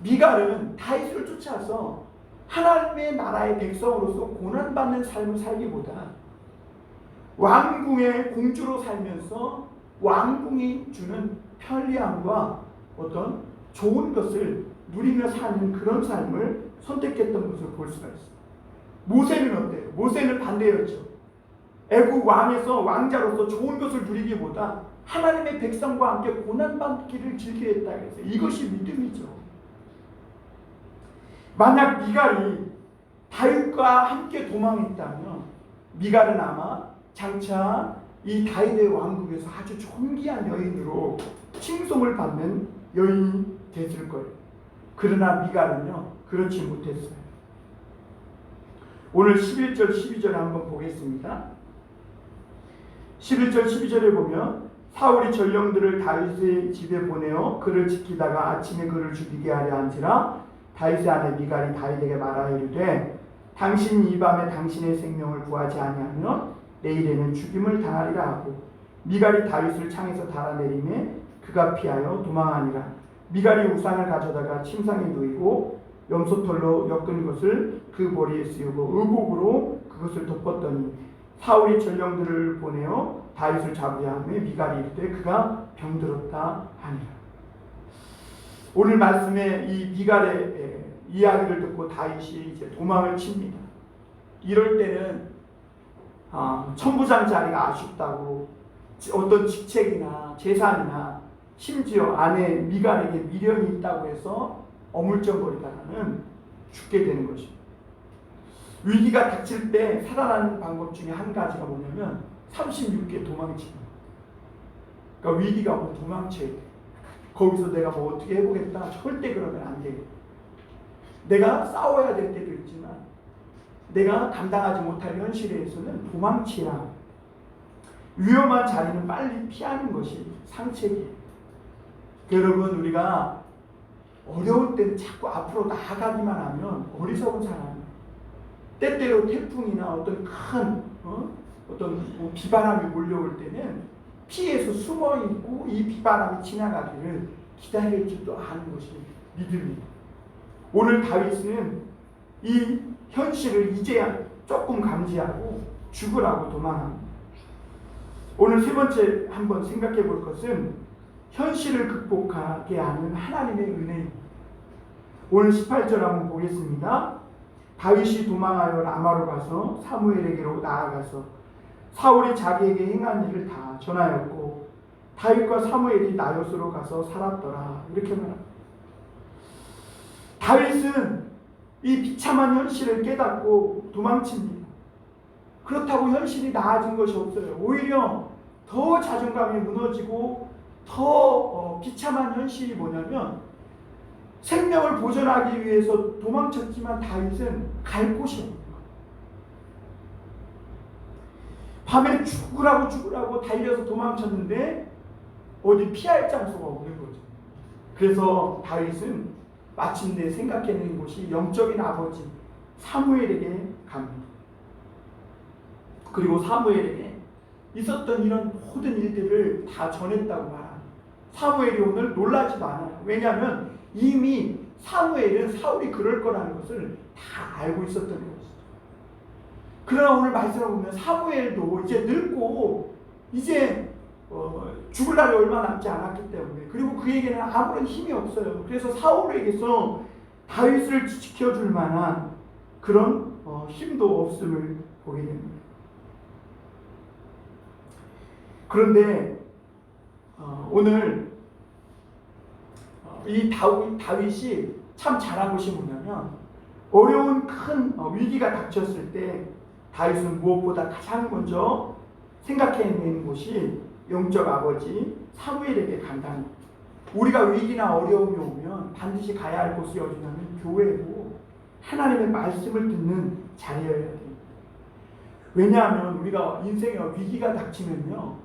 미갈은 다윗을 쫓아서 하나님의 나라의 백성으로서 고난받는 삶을 살기보다 왕궁의 공주로 살면서 왕궁이 주는 편리함과 어떤 좋은 것을 누리며 사는 그런 삶을 선택했던 것을 볼 수가 있어요. 모세는 어때요? 모세는 반대였죠. 애국 왕에서 왕자로서 좋은 것을 누리기보다 하나님의 백성과 함께 고난받기를 즐기겠다 그래서 이것이 믿음이죠. 만약 미갈이 다윗과 함께 도망했다면 미갈은 아마 장차 이 다윗의 왕국에서 아주 존귀한 여인으로 칭송을 받는 여인이 됐을 거예요. 그러나 미갈은요 그렇지 못했어요. 오늘 11절 12절에 한번 보겠습니다. 11절 12절에 보면 사울이 전령들을 다윗의 집에 보내어 그를 지키다가 아침에 그를 죽이게 하려 한지라 다윗의 아내 미갈이 다윗에게 말하여 이르되 당신이 이 밤에 당신의 생명을 구하지 아니하면 내일에는 죽임을 당하리라 하고 미갈이 다윗을 창에서 달아내리매 그가 피하여 도망하니라. 미갈이 우산을 가져다가 침상에 누이고 염소털로 엮은 것을 그 머리에 씌우고 의복으로 그것을 덮었더니 사울이 전령들을 보내어 다윗을 잡으려 하며 미갈이 이르되 그가 병들었다 하니라. 오늘 말씀에 이 미갈의 이야기를 듣고 다윗이 이제 도망을 칩니다. 이럴 때는 천부장 자리가 아쉽다고 어떤 직책이나 재산이나 심지어 아내 미갈에게 미련이 있다고 해서 어물쩡거리다가는 죽게 되는 것입니다. 위기가 닥칠 때 살아나는 방법 중에 한 가지가 뭐냐면 36개 도망치기. 그러니까 위기가 오면 도망쳐야 돼. 거기서 내가 뭐 어떻게 해보겠다. 절대 그러면 안 돼요. 내가 싸워야 될 때도 있지만 내가 감당하지 못할 현실에서는 도망치라. 위험한 자리는 빨리 피하는 것이 상책이에요. 여러분 우리가 어려울 때는 자꾸 앞으로 나아가기만 하면 어리석은 사람이에요. 때때로 태풍이나 어떤 큰 어떤 비바람이 몰려올 때는 피해서 숨어있고 이 비바람이 지나가기를 기다릴 줄도 아는 것이 믿음입니다. 오늘 다윗은 이 현실을 이제야 조금 감지하고 죽으라고 도망합니다. 오늘 세 번째 한번 생각해 볼 것은 현실을 극복하게 하는 하나님의 은혜입니다. 오늘 18절 한번 보겠습니다. 다윗이 도망하여 라마로 가서 사무엘에게로 나아가서 사울이 자기에게 행한 일을 다 전하였고 다윗과 사무엘이 나요스로 가서 살았더라. 이렇게 말합니다. 다윗은 이 비참한 현실을 깨닫고 도망칩니다. 그렇다고 현실이 나아진 것이 없어요. 오히려 더 자존감이 무너지고 더 비참한 현실이 뭐냐면 생명을 보존하기 위해서 도망쳤지만 다윗은 갈 곳이 없는 거예요. 밤에 죽으라고 달려서 도망쳤는데 어디 피할 장소가 없는 거죠. 그래서 다윗은 마침내 생각해낸 곳이 영적인 아버지 사무엘에게 갑니다. 그리고 사무엘에게 있었던 이런 모든 일들을 다 전했다고 말합니다. 사무엘이 오늘 놀라지도 않아요. 왜냐하면 이미 사무엘은 사울이 그럴 거라는 것을 다 알고 있었던 것이죠. 그러나 오늘 말씀을 보면 사무엘도 이제 늙고 이제 죽을 날이 얼마 남지 않았기 때문에 그리고 그에게는 아무런 힘이 없어요. 그래서 사울에게서 다윗을 지켜줄 만한 그런 힘도 없음을 보게 됩니다. 그런데 오늘 이 다윗이 참 잘한 것이 뭐냐면 어려운 큰 위기가 닥쳤을 때 다윗은 무엇보다 가장 먼저 생각해내는 것이 영적 아버지 사무엘에게 간다는 거예요. 우리가 위기나 어려움이 오면 반드시 가야 할 곳이 어디냐면 교회고 하나님의 말씀을 듣는 자리여야 됩니다. 왜냐하면 우리가 인생에 위기가 닥치면요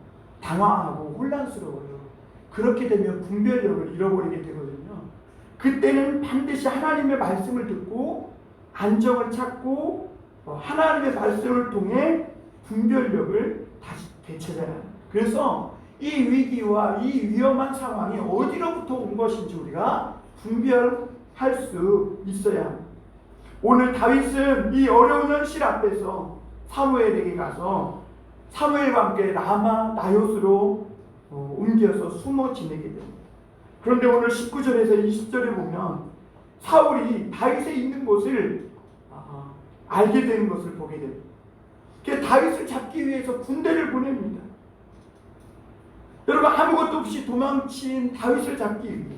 당황하고 혼란스러워요. 그렇게 되면 분별력을 잃어버리게 되거든요. 그때는 반드시 하나님의 말씀을 듣고 안정을 찾고 하나님의 말씀을 통해 분별력을 다시 되찾아야 합니다. 그래서 이 위기와 이 위험한 상황이 어디로부터 온 것인지 우리가 분별할 수 있어야 합니다. 오늘 다윗은 이 어려운 현실 앞에서 사무엘에게 가서 사무엘과 함께 라마 나요스로 옮겨서 숨어 지내게 됩니다. 그런데 오늘 19절에서 20절에 보면 사울이 다윗의 있는 곳을 알게 되는 것을 보게 됩니다. 다윗을 잡기 위해서 군대를 보냅니다. 여러분, 아무것도 없이 도망친 다윗을 잡기 위해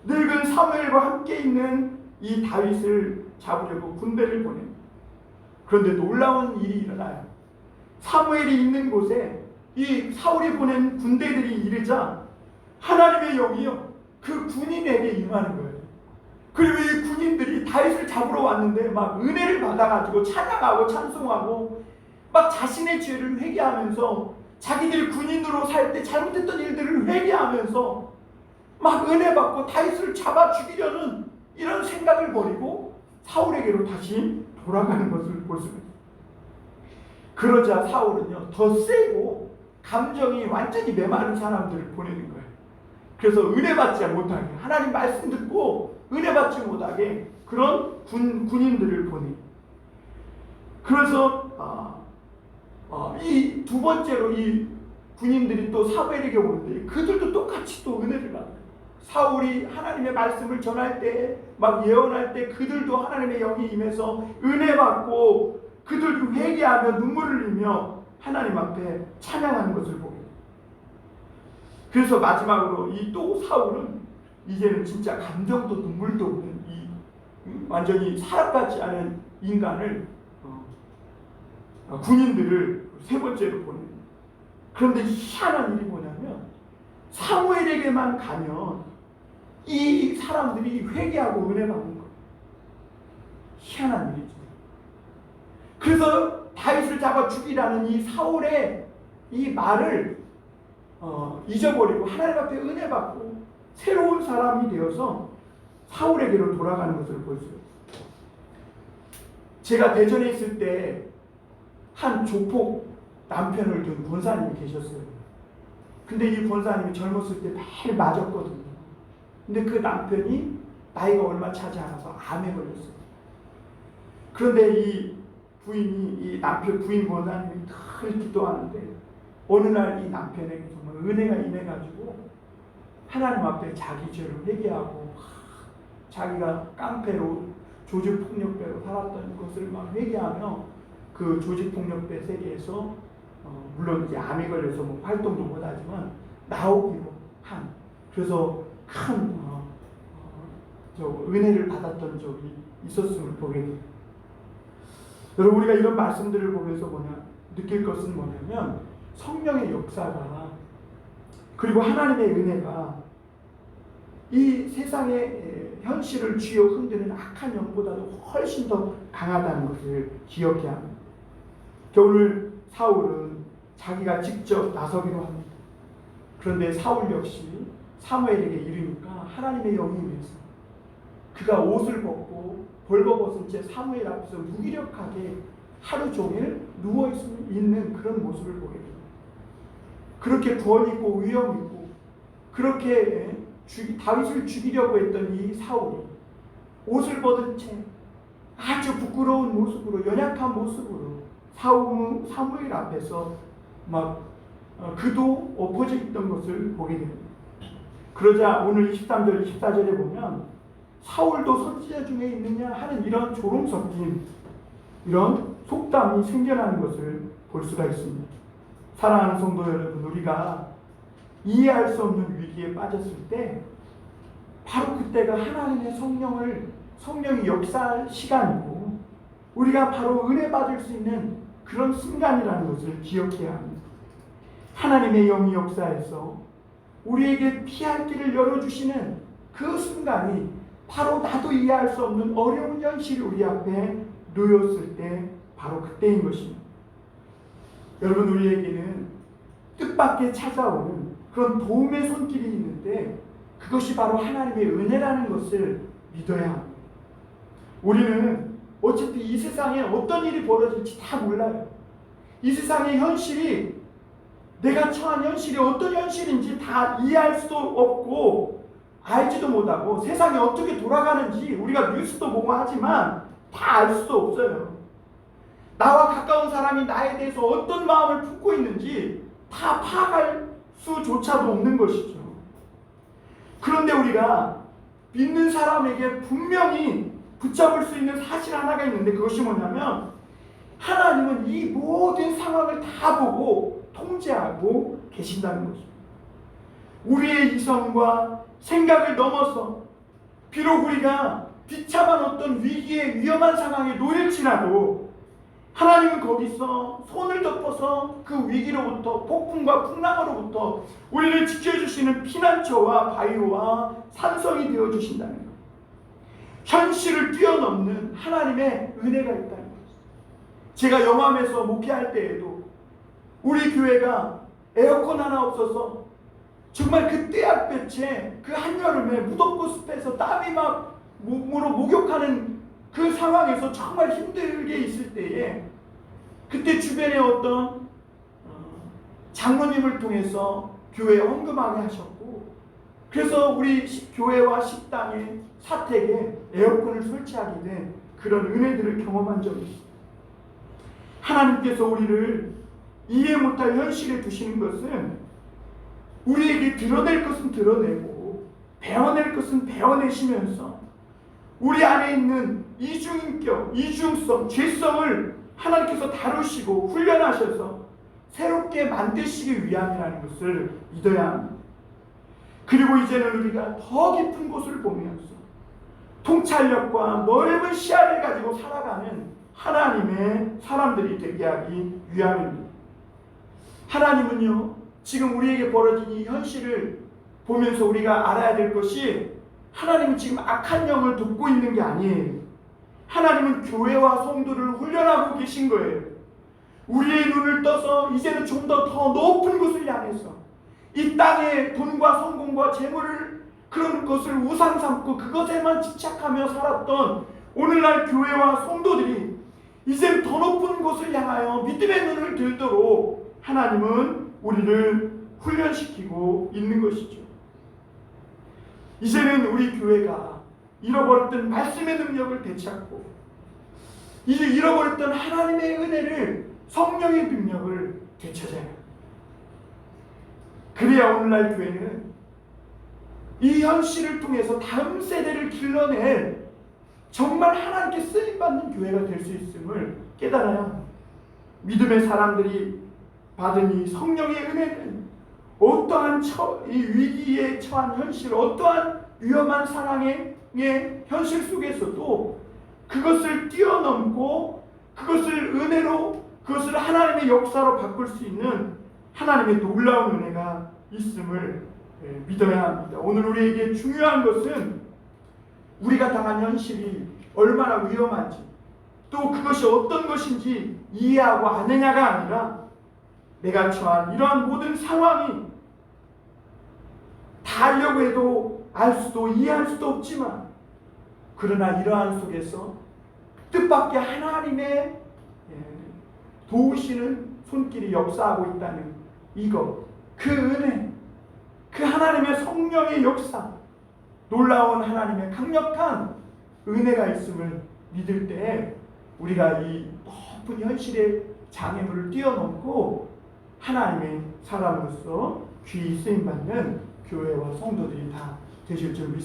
늙은 사무엘과 함께 있는 이 다윗을 잡으려고 군대를 보냅니다. 그런데 놀라운 일이 일어나요. 사무엘이 있는 곳에 이 사울이 보낸 군대들이 이르자 하나님의 영이요 그 군인에게 임하는 거예요. 그리고 이 군인들이 다윗을 잡으러 왔는데 막 은혜를 받아가지고 찬양하고 찬송하고 막 자신의 죄를 회개하면서 자기들이 군인으로 살 때 잘못했던 일들을 회개하면서 막 은혜 받고 다윗을 잡아 죽이려는 이런 생각을 버리고 사울에게로 다시 돌아가는 것을 볼 수가 있어요. 그러자 사울은요 더 세고 감정이 완전히 메마른 사람들을 보내는 거예요. 그래서 은혜 받지 못하게, 하나님 말씀 듣고 은혜 받지 못하게 그런 군인들을 보내. 그래서 이 두 번째로 이 군인들이 또 사무엘에게 오는데 그들도 똑같이 또 은혜를 받아요. 사울이 하나님의 말씀을 전할 때, 막 예언할 때 그들도 하나님의 영이 임해서 은혜 받고 그들도 회개하며 눈물을 흘리며 하나님 앞에 찬양하는 것을 보게 돼요. 그래서 마지막으로 이 또 사울은 이제는 진짜 감정도 눈물도 없는 이 완전히 사람 같지 않은 인간을 군인들을 세 번째로 보냅니다. 그런데 희한한 일이 뭐냐면 사무엘에게만 가면 이 사람들이 회개하고 은혜 받는 거예요. 희한한 일이죠. 그래서 다윗을 잡아 죽이라는 이 사울의 이 말을 잊어버리고 하나님 앞에 은혜 받고 새로운 사람이 되어서 사울에게로 돌아가는 것을 볼 수 있어요. 제가 대전에 있을 때 한 조폭 남편을 둔 권사님이 계셨어요. 근데 이 권사님이 젊었을 때 매일 맞았거든요. 근데 그 남편이 나이가 얼마 차지 않아서 암에 걸렸어요. 그런데 이 부인이, 이 남편 부인 권사님이 늘 기도하는데 어느 날 이 남편에게 정말 은혜가 임해가지고 하나님 앞에 자기 죄를 회개하고 자기가 깡패로 조직폭력배로 살았던 것을 막 회개하며 그 조직폭력배 세계에서 물론 이제 암에 걸려서 뭐 활동도 못하지만 나오기로 한, 그래서 큰 은혜를 받았던 적이 있었음을 보게 됩니다. 여러분, 우리가 이런 말씀들을 보면서 느낄 것은 뭐냐면 성령의 역사가 그리고 하나님의 은혜가 이 세상의 현실을 쥐어 흔드는 악한 영보다도 훨씬 더 강하다는 것을 기억해야 합니다. 오늘 사울은 자기가 직접 나서기로 합니다. 그런데 사울 역시 사무엘에게 이르니까 하나님의 영이 임해서 그가 옷을 벗고 벌거벗은 채 사무엘 앞에서 무기력하게 하루 종일 누워있는 그런 모습을 보게 됩니다. 그렇게 구원 있고 위험 있고 그렇게 다윗을 죽이려고 했던 이 사울이 옷을 벗은 채 아주 부끄러운 모습으로, 연약한 모습으로 사무엘 앞에서 막 그도 엎어져 있던 것을 보게 됩니다. 그러자 오늘 23절, 24절에 보면 사울도 선지자 중에 있느냐 하는 이런 조롱 섞인 이런 속담이 생겨나는 것을 볼 수가 있습니다. 사랑하는 성도 여러분, 우리가 이해할 수 없는 위기에 빠졌을 때 바로 그때가 하나님의 성령이 역사할 시간이고 우리가 바로 은혜 받을 수 있는 그런 순간이라는 것을 기억해야 합니다. 하나님의 영이 역사해서 우리에게 피할 길을 열어주시는 그 순간이 바로 나도 이해할 수 없는 어려운 현실이 우리 앞에 놓였을 때 바로 그때인 것입니다. 여러분, 우리에게는 뜻밖의 찾아오는 그런 도움의 손길이 있는데 그것이 바로 하나님의 은혜라는 것을 믿어야 합니다. 우리는 어차피 이 세상에 어떤 일이 벌어질지 다 몰라요. 이 세상의 현실이, 내가 처한 현실이 어떤 현실인지 다 이해할 수도 없고 알지도 못하고 세상이 어떻게 돌아가는지 우리가 뉴스도 보고 하지만 다 알 수도 없어요. 나와 가까운 사람이 나에 대해서 어떤 마음을 품고 있는지 다 파악할 수조차도 없는 것이죠. 그런데 우리가 믿는 사람에게 분명히 붙잡을 수 있는 사실 하나가 있는데 그것이 뭐냐면 하나님은 이 모든 상황을 다 보고 통제하고 계신다는 것입니다. 우리의 이성과 생각을 넘어서 비록 우리가 비참한 어떤 위기의 위험한 상황에 놓일지라도 하나님은 거기서 손을 덮어서 그 위기로부터, 폭풍과 풍랑으로부터 우리를 지켜주시는 피난처와 바위와 산성이 되어주신다는 것. 현실을 뛰어넘는 하나님의 은혜가 있다는 것. 제가 영암에서 목회할 때에도 우리 교회가 에어컨 하나 없어서 정말 그 떼약볕에 그 한여름에 무덥고 습해서 땀이 막 몸으로 목욕하는 그 상황에서 정말 힘들게 있을 때에 그때 주변에 어떤 장로님을 통해서 교회에 헌금하게 하셨고, 그래서 우리 교회와 식당에 사택에 에어컨을 설치하게 된 그런 은혜들을 경험한 적이 있습니다. 하나님께서 우리를 이해 못할 현실에 두시는 것은 우리에게 드러낼 것은 드러내고 배워낼 것은 배워내시면서 우리 안에 있는 이중인격, 이중성, 죄성을 하나님께서 다루시고 훈련하셔서 새롭게 만드시기 위함이라는 것을 믿어야 합니다. 그리고 이제는 우리가 더 깊은 곳을 보면서 통찰력과 넓은 시야를 가지고 살아가는 하나님의 사람들이 되게 하기 위함입니다. 하나님은요, 지금 우리에게 벌어진 이 현실을 보면서 우리가 알아야 될 것이, 하나님은 지금 악한 영을 돕고 있는 게 아니에요. 하나님은 교회와 성도를 훈련하고 계신 거예요. 우리의 눈을 떠서 이제는 좀 더 높은 곳을 향해서 이 땅의 돈과 성공과 재물을, 그런 것을 우상 삼고 그것에만 집착하며 살았던 오늘날 교회와 성도들이 이제는 더 높은 곳을 향하여 믿음의 눈을 들도록 하나님은 우리를 훈련시키고 있는 것이죠. 이제는 우리 교회가 잃어버렸던 말씀의 능력을 되찾고 이제 잃어버렸던 하나님의 은혜를, 성령의 능력을 되찾아야 합니다. 그래야 오늘날 교회는 이 현실을 통해서 다음 세대를 길러낼 정말 하나님께 쓰임받는 교회가 될 수 있음을 깨달아야 합니다. 믿음의 사람들이 받은 이 성령의 은혜는 어떠한 이 위기에 처한 현실, 어떠한 위험한 상황의 현실 속에서도 그것을 뛰어넘고 그것을 은혜로, 그것을 하나님의 역사로 바꿀 수 있는 하나님의 놀라운 은혜가 있음을 믿어야 합니다. 오늘 우리에게 중요한 것은 우리가 당한 현실이 얼마나 위험한지, 또 그것이 어떤 것인지 이해하고 아느냐가 아니라, 내가 처한 이러한 모든 상황이 다 알려고 해도 알 수도 이해할 수도 없지만, 그러나 이러한 속에서 뜻밖의 하나님의 도우시는 손길이 역사하고 있다는 이것, 그 은혜, 그 하나님의 성령의 역사, 놀라운 하나님의 강력한 은혜가 있음을 믿을 때 우리가 이 높은 현실의 장애물을 뛰어넘고 하나님의 사람으로서 귀히 쓰임받는 교회와 성도들이 다 되실 줄 믿습니다.